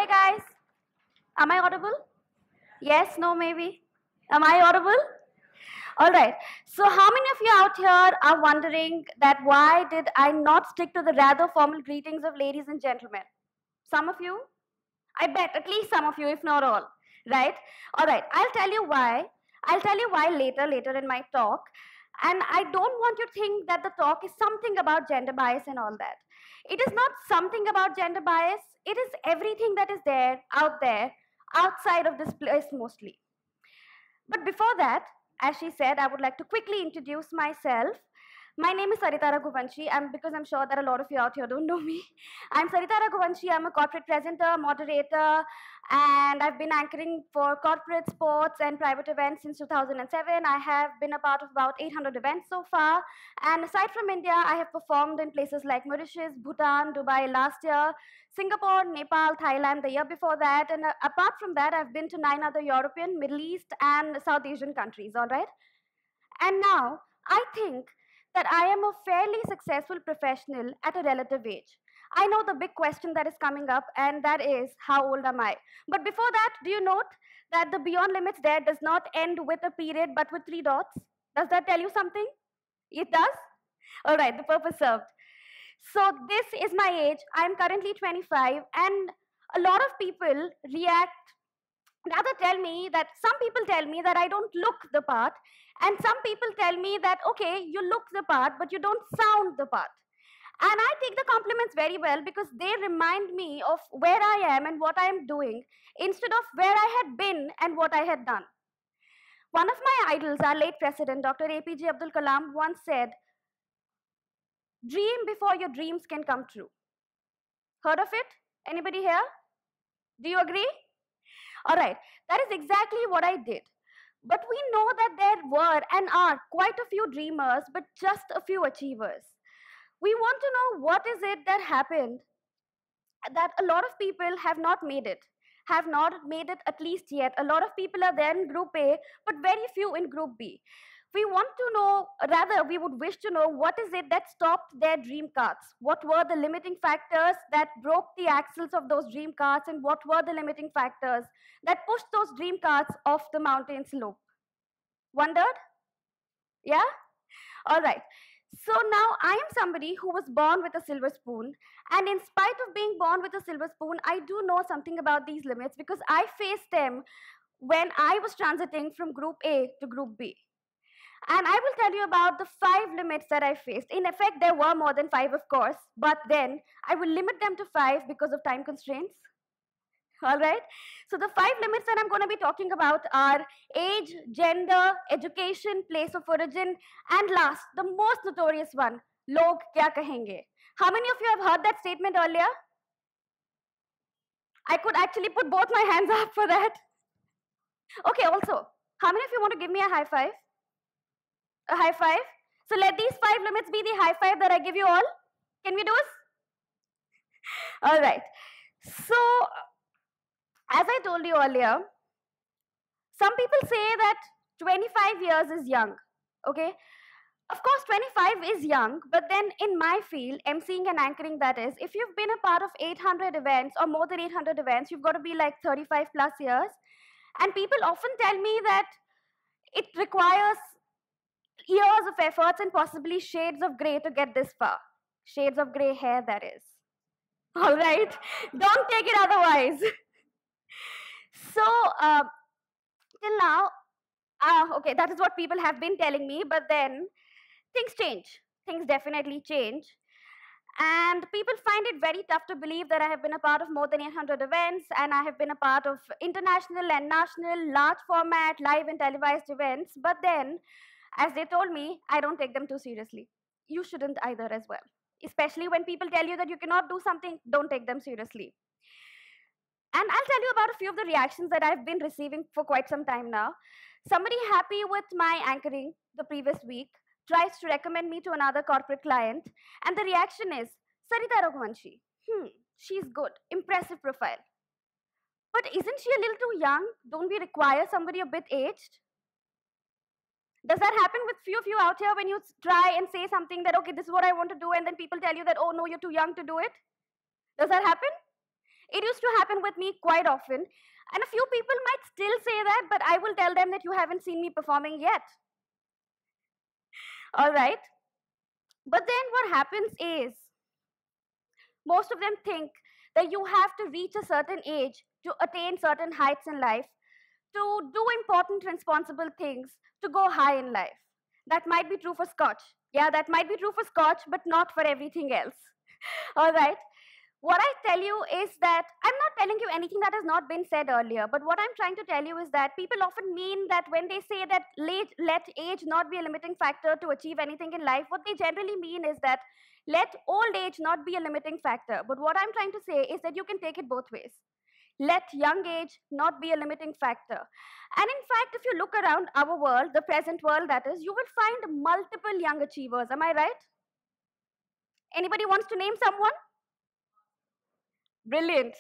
Hey guys, am I audible? Yes, no, maybe. Am I audible? All right. So how many of you out here are wondering that why did I not stick to the rather formal greetings of ladies and gentlemen? Some of you? I bet at least some of you, if not all, right? All right. I'll tell you why. I'll tell you why later in my talk. And I don't want you to think that the talk is something about gender bias and all that. It is not something about gender bias. It is everything that is there, outside of this place mostly. But before that, as she said, I would like to quickly introduce myself. My name is Sarita Raghuvanshi, and because I'm sure that a lot of you out here don't know me, I'm Sarita Raghuvanshi. I'm a corporate presenter, moderator, and I've been anchoring for corporate sports and private events since 2007. I have been a part of about 800 events so far. And aside from India, I have performed in places like Mauritius, Bhutan, Dubai last year, Singapore, Nepal, Thailand the year before that. And apart from that, I've been to 9 other European, Middle East, and South Asian countries, all right? And now, I think that I am a fairly successful professional at a relative age. I know the big question that is coming up, and that is, how old am I? But before that, do you note that the beyond limits there does not end with a period, but with 3 dots? Does that tell you something? It does? All right, the purpose served. So this is my age. I'm currently 25, and a lot of people some people tell me that I don't look the part, and some people tell me that, okay, you look the part, but you don't sound the part. And I take the compliments very well because they remind me of where I am and what I am doing instead of where I had been and what I had done. One of my idols, our late president, Dr. APJ Abdul Kalam, once said, dream before your dreams can come true. Heard of it? Anybody here? Do you agree? All right, that is exactly what I did. But we know that there were and are quite a few dreamers, but just a few achievers. We want to know what is it that happened that a lot of people have not made it at least yet. A lot of people are there in Group A, but very few in Group B. We want to know, rather, we would wish to know what is it that stopped their dream carts? What were the limiting factors that broke the axles of those dream carts, and what were the limiting factors that pushed those dream carts off the mountain slope? Wondered? Yeah? All right. So now I am somebody who was born with a silver spoon, and in spite of being born with a silver spoon, I do know something about these limits because I faced them when I was transiting from Group A to Group B. And I will tell you about the 5 limits that I faced. In effect, there were more than 5, of course, but then I will limit them to 5 because of time constraints. All right? So the 5 limits that I'm going to be talking about are age, gender, education, place of origin, and last, the most notorious one, log kya kahenge. How many of you have heard that statement earlier? I could actually put both my hands up for that. Okay, also, how many of you want to give me a high five? A high five? So let these 5 limits be the high five that I give you all. Can we do this? All right. So, as I told you earlier, some people say that 25 years is young, okay? Of course, 25 is young, but then in my field, emceeing and anchoring that is, if you've been a part of 800 events or more than 800 events, you've got to be like 35 plus years. And people often tell me that it requires years of efforts and possibly shades of gray to get this far. Shades of gray hair, that is. All right? Don't take it otherwise. So, till now, okay, that is what people have been telling me, but then things change. Things definitely change. And people find it very tough to believe that I have been a part of more than 800 events, and I have been a part of international and national, large format, live and televised events. But then, as they told me, I don't take them too seriously. You shouldn't either as well. Especially when people tell you that you cannot do something, don't take them seriously. And I'll tell you about a few of the reactions that I've been receiving for quite some time now. Somebody happy with my anchoring the previous week tries to recommend me to another corporate client, and the reaction is, Sarita Raghuvanshi, she's good, impressive profile. But isn't she a little too young? Don't we require somebody a bit aged? Does that happen with few of you out here when you try and say something that, okay, this is what I want to do, and then people tell you that, oh no, you're too young to do it? Does that happen? It used to happen with me quite often. And a few people might still say that, but I will tell them that you haven't seen me performing yet. All right. But then what happens is, most of them think that you have to reach a certain age to attain certain heights in life, to do important, responsible things, to go high in life. That might be true for Scotch. Yeah, that might be true for Scotch, but not for everything else. All right. What I tell you is that I'm not telling you anything that has not been said earlier, but what I'm trying to tell you is that people often mean that when they say that let age not be a limiting factor to achieve anything in life, what they generally mean is that let old age not be a limiting factor. But what I'm trying to say is that you can take it both ways. Let young age not be a limiting factor. And in fact, if you look around our world, the present world that is, you will find multiple young achievers. Am I right? Anybody wants to name someone? Brilliant.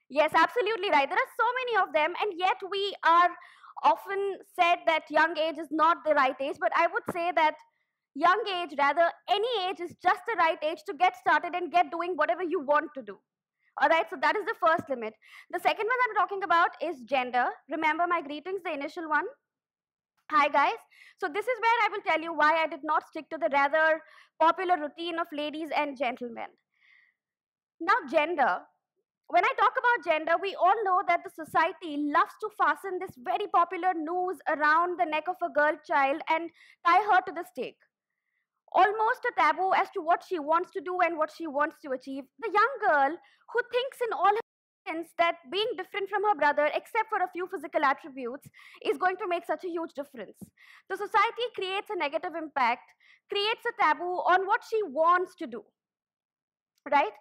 Yes, absolutely right. There are so many of them, and yet we are often said that young age is not the right age, but I would say that young age, rather any age, is just the right age to get started and get doing whatever you want to do. All right, so that is the first limit. The second one I'm talking about is gender. Remember my greetings, the initial one. Hi guys. So this is where I will tell you why I did not stick to the rather popular routine of ladies and gentlemen. Now, gender. When I talk about gender, we all know that the society loves to fasten this very popular noose around the neck of a girl child and tie her to the stake. Almost a taboo as to what she wants to do and what she wants to achieve. The young girl who thinks in all her sense that being different from her brother, except for a few physical attributes, is going to make such a huge difference. The society creates a negative impact, creates a taboo on what she wants to do, right?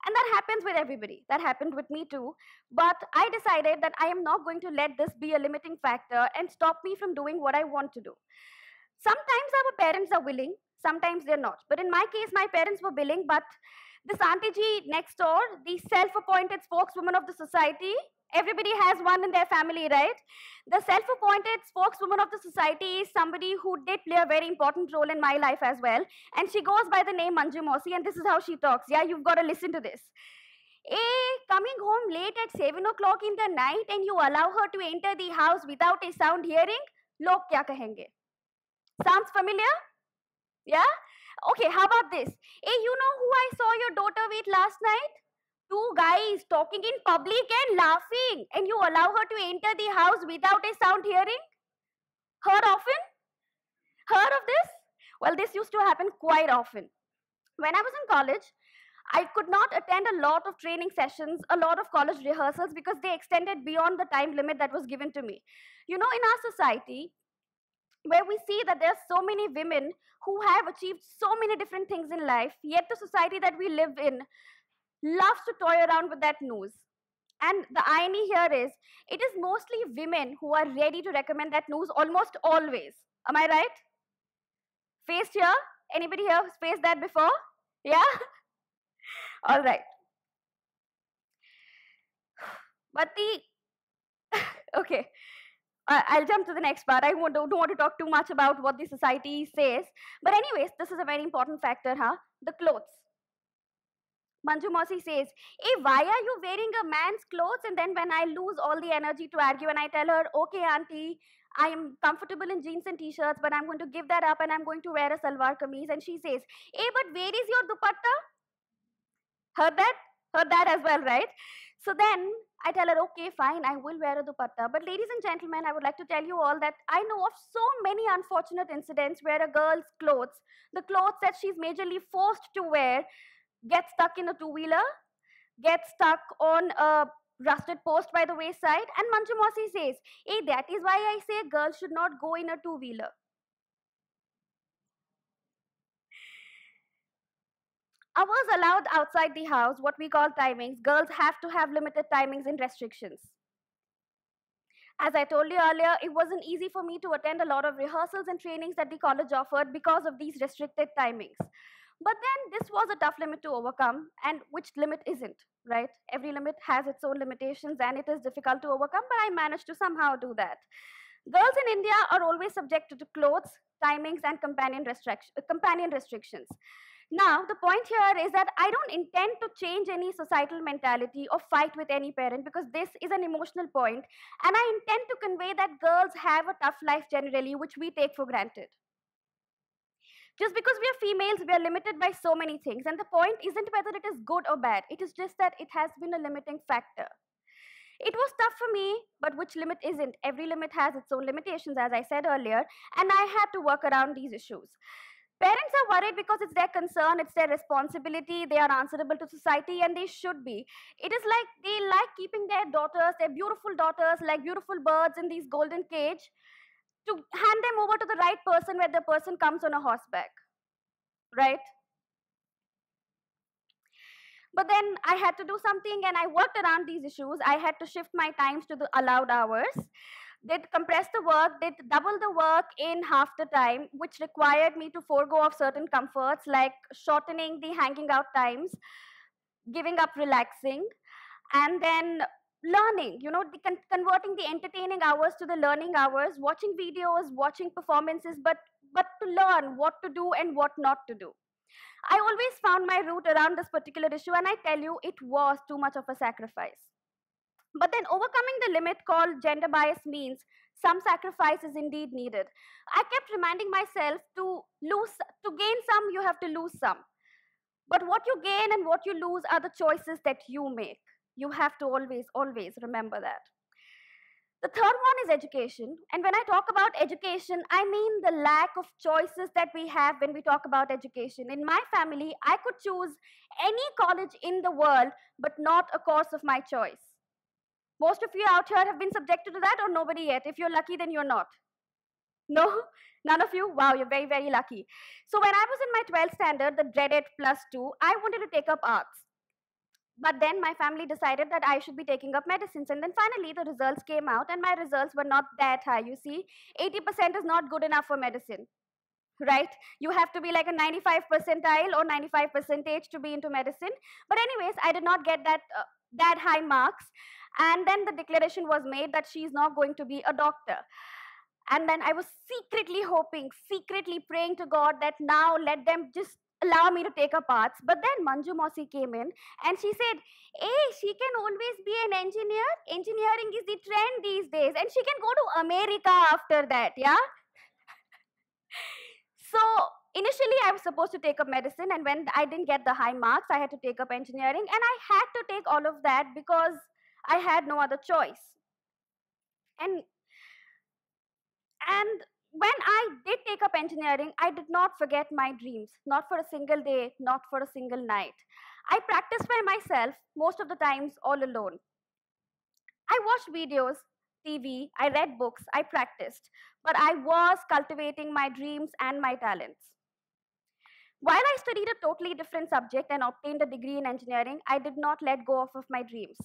And that happens with everybody. That happened with me too. But I decided that I am not going to let this be a limiting factor and stop me from doing what I want to do. Sometimes our parents are willing, sometimes they're not. But in my case, my parents were willing, but this auntie ji next door, the self-appointed spokeswoman of the society, everybody has one in their family, right? The self-appointed spokeswoman of the society is somebody who did play a very important role in my life as well. And she goes by the name Manju Mosi, and this is how she talks. Yeah, you've got to listen to this. Coming home late at 7 o'clock in the night and you allow her to enter the house without a sound hearing, log kya kahenge? Sounds familiar? Yeah? Okay, how about this? Hey, you know who I saw your daughter with last night? Two guys talking in public and laughing, and you allow her to enter the house without a sound hearing? Heard often? Heard of this? Well, this used to happen quite often. When I was in college, I could not attend a lot of training sessions, a lot of college rehearsals because they extended beyond the time limit that was given to me. You know, in our society, where we see that there are so many women who have achieved so many different things in life, yet the society that we live in loves to toy around with that news. And the irony here is, it is mostly women who are ready to recommend that news almost always. Am I right? Faced here? Anybody here who's faced that before? Yeah? All right. But okay. I'll jump to the next part. I don't want to talk too much about what the society says. But anyways, this is a very important factor, huh? The clothes. Manju Mosi says, hey, why are you wearing a man's clothes? And then when I lose all the energy to argue and I tell her, okay, auntie, I am comfortable in jeans and t-shirts, but I'm going to give that up and I'm going to wear a salwar kameez. And she says, hey, but where is your dupatta? Heard that? Heard that as well, right? So then I tell her, okay, fine, I will wear a dupatta. But ladies and gentlemen, I would like to tell you all that I know of so many unfortunate incidents where a girl's clothes, the clothes that she's majorly forced to wear, get stuck in a two-wheeler, get stuck on a rusted post by the wayside. And Manju Mosi says, hey, that is why I say girls should not go in a two-wheeler. Hours allowed outside the house, what we call timings, girls have to have limited timings and restrictions. As I told you earlier, it wasn't easy for me to attend a lot of rehearsals and trainings that the college offered because of these restricted timings. But then this was a tough limit to overcome, and which limit isn't, right? Every limit has its own limitations and it is difficult to overcome, but I managed to somehow do that. Girls in India are always subjected to clothes, timings, and companion restrictions. Now, the point here is that I don't intend to change any societal mentality or fight with any parent, because this is an emotional point, and I intend to convey that girls have a tough life generally, which we take for granted. Just because we are females, we are limited by so many things, and the point isn't whether it is good or bad, it is just that it has been a limiting factor. It was tough for me, but which limit isn't? Every limit has its own limitations, as I said earlier, and I had to work around these issues. Parents are worried because it's their concern, it's their responsibility, they are answerable to society, and they should be. It is like they like keeping their daughters, their beautiful daughters, like beautiful birds in these golden cage, to hand them over to the right person when the person comes on a horseback, right? But then I had to do something, and I worked around these issues. I had to shift my times to the allowed hours, did compress the work, did double the work in half the time, which required me to forego of certain comforts like shortening the hanging out times, giving up relaxing, and then learning, converting the entertaining hours to the learning hours, watching videos, watching performances, but to learn what to do and what not to do. I always found my route around this particular issue, and I tell you, it was too much of a sacrifice. But then overcoming the limit called gender bias means some sacrifice is indeed needed. I kept reminding myself to gain some, you have to lose some. But what you gain and what you lose are the choices that you make. You have to always, always remember that. The third one is education. And when I talk about education, I mean the lack of choices that we have when we talk about education. In my family, I could choose any college in the world, but not a course of my choice. Most of you out here have been subjected to that, or nobody yet? If you're lucky, then you're not. No? None of you? Wow, you're very, very lucky. So when I was in my 12th standard, the dreaded +2, I wanted to take up arts. But then my family decided that I should be taking up medicines. And then finally the results came out, and my results were not that high. You see, 80% is not good enough for medicine, right? You have to be like a 95 percentile or 95 percentage to be into medicine. But anyways, I did not get that high marks. And then the declaration was made that she's not going to be a doctor. And then I was secretly hoping, secretly praying to God that now let them just allow me to take up arts. But then Manju Mosi came in and she said, hey, she can always be an engineer. Engineering is the trend these days. And she can go to America after that, yeah? So initially I was supposed to take up medicine, and when I didn't get the high marks, I had to take up engineering. And I had to take all of that because I had no other choice. And when I did take up engineering, I did not forget my dreams, not for a single day, not for a single night. I practiced by myself, most of the times all alone. I watched videos, TV, I read books, I practiced, but I was cultivating my dreams and my talents. While I studied a totally different subject and obtained a degree in engineering, I did not let go of my dreams.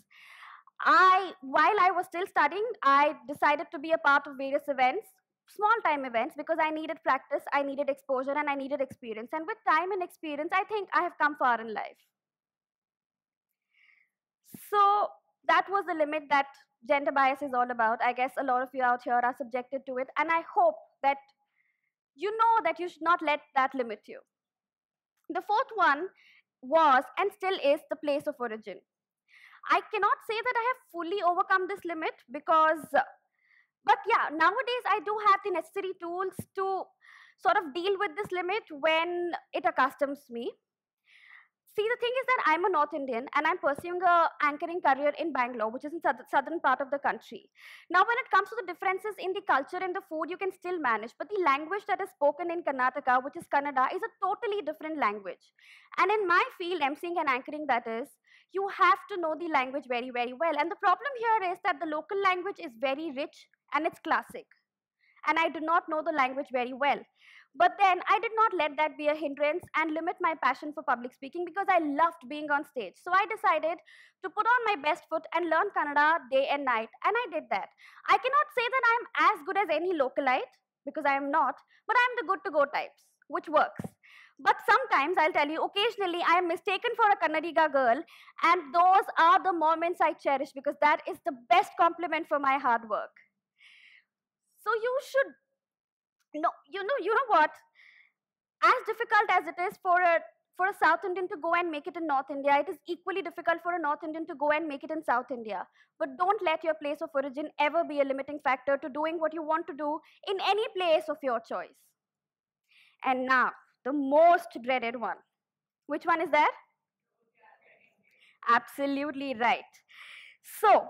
While I was still studying, I decided to be a part of various events, small time events, because I needed practice, I needed exposure, and I needed experience. And with time and experience, I think I have come far in life. So that was the limit that gender bias is all about. I guess a lot of you out here are subjected to it, and I hope that you know that you should not let that limit you. The fourth one was and still is the place of origin. I cannot say that I have fully overcome this limit but yeah, nowadays I do have the necessary tools to sort of deal with this limit when it accustoms me. See, the thing is that I'm a North Indian and I'm pursuing a anchoring career in Bangalore, which is in southern part of the country. Now, when it comes to the differences in the culture and the food, you can still manage. But the language that is spoken in Karnataka, which is Kannada, is a totally different language. And in my field, emceeing and anchoring, that is, you have to know the language very, very well. And the problem here is that the local language is very rich and it's classic. And I do not know the language very well. But then I did not let that be a hindrance and limit my passion for public speaking, because I loved being on stage. So I decided to put on my best foot and learn Kannada day and night. And I did that. I cannot say that I am as good as any localite, because I am not, but I am the good to go types, which works. But sometimes, I'll tell you, occasionally I am mistaken for a Kannadiga girl, and those are the moments I cherish, because that is the best compliment for my hard work. So you should, no, you know what? As difficult as it is for a for a South Indian to go and make it in North India. It is equally difficult for a North Indian to go and make it in South India. But don't let your place of origin ever be a limiting factor to doing what you want to do in any place of your choice. And now, the most dreaded one. Which one is that? Absolutely right. So,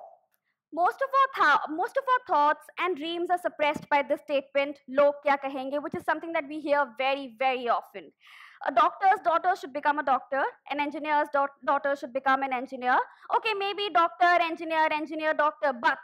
most of our thoughts and dreams are suppressed by the statement log kya kahenge, which is something that we hear very, very often. A doctor's daughter should become a doctor, an engineer's daughter should become an engineer. Okay, maybe doctor, engineer, doctor, but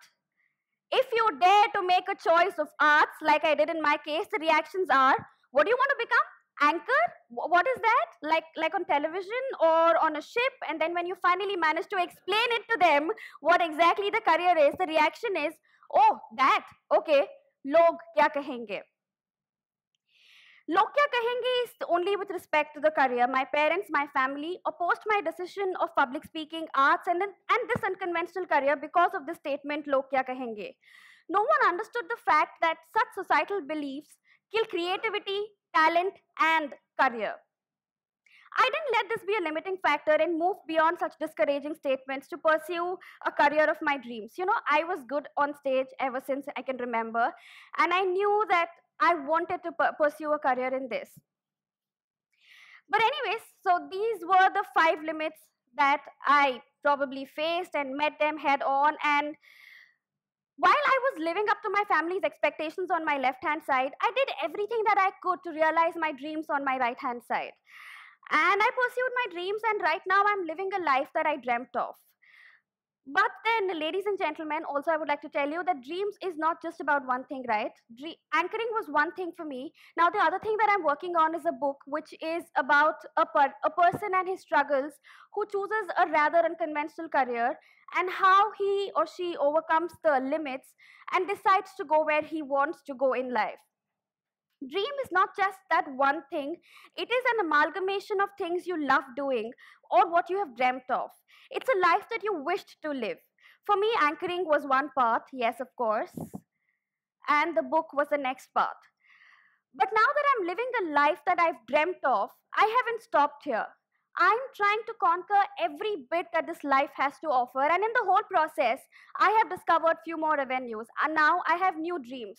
if you dare to make a choice of arts, like I did in my case, the reactions are, what do you want to become? Anchor? What is that? Like on television or on a ship? And then when you finally manage to explain it to them, what exactly the career is, the reaction is, oh, that, okay, log kya kahenge? Log kya kahenge is only with respect to the career. My parents, my family opposed my decision of public speaking, arts, and this unconventional career because of the statement log kya kahenge. No one understood the fact that such societal beliefs kill creativity, talent, and career. I didn't let this be a limiting factor and moved beyond such discouraging statements to pursue a career of my dreams. You know, I was good on stage ever since I can remember, and I knew that I wanted to pursue a career in this. But anyways, so these were the 5 limits that I probably faced and met them head on. And while I was living up to my family's expectations on my left-hand side, I did everything that I could to realize my dreams on my right-hand side. And I pursued my dreams, and right now I'm living a life that I dreamt of. But then, ladies and gentlemen, also I would like to tell you that dreams is not just about one thing, right? Anchoring was one thing for me. Now, the other thing that I'm working on is a book which is about a person and his struggles who chooses a rather unconventional career and how he or she overcomes the limits and decides to go where he wants to go in life. Dream is not just that one thing, it is an amalgamation of things you love doing or what you have dreamt of. It's a life that you wished to live. For me, anchoring was one path, yes, of course, and the book was the next path. But now that I'm living the life that I've dreamt of, I haven't stopped here. I'm trying to conquer every bit that this life has to offer, and in the whole process, I have discovered few more avenues, and now I have new dreams.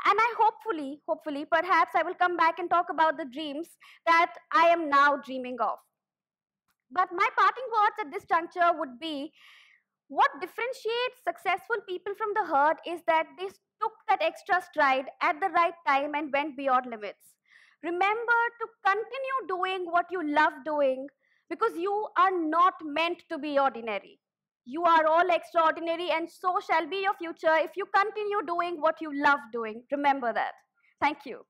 And I hopefully, perhaps I will come back and talk about the dreams that I am now dreaming of. But my parting words at this juncture would be, what differentiates successful people from the herd is that they took that extra stride at the right time and went beyond limits. Remember to continue doing what you love doing, because you are not meant to be ordinary. You are all extraordinary, and so shall be your future if you continue doing what you love doing. Remember that. Thank you.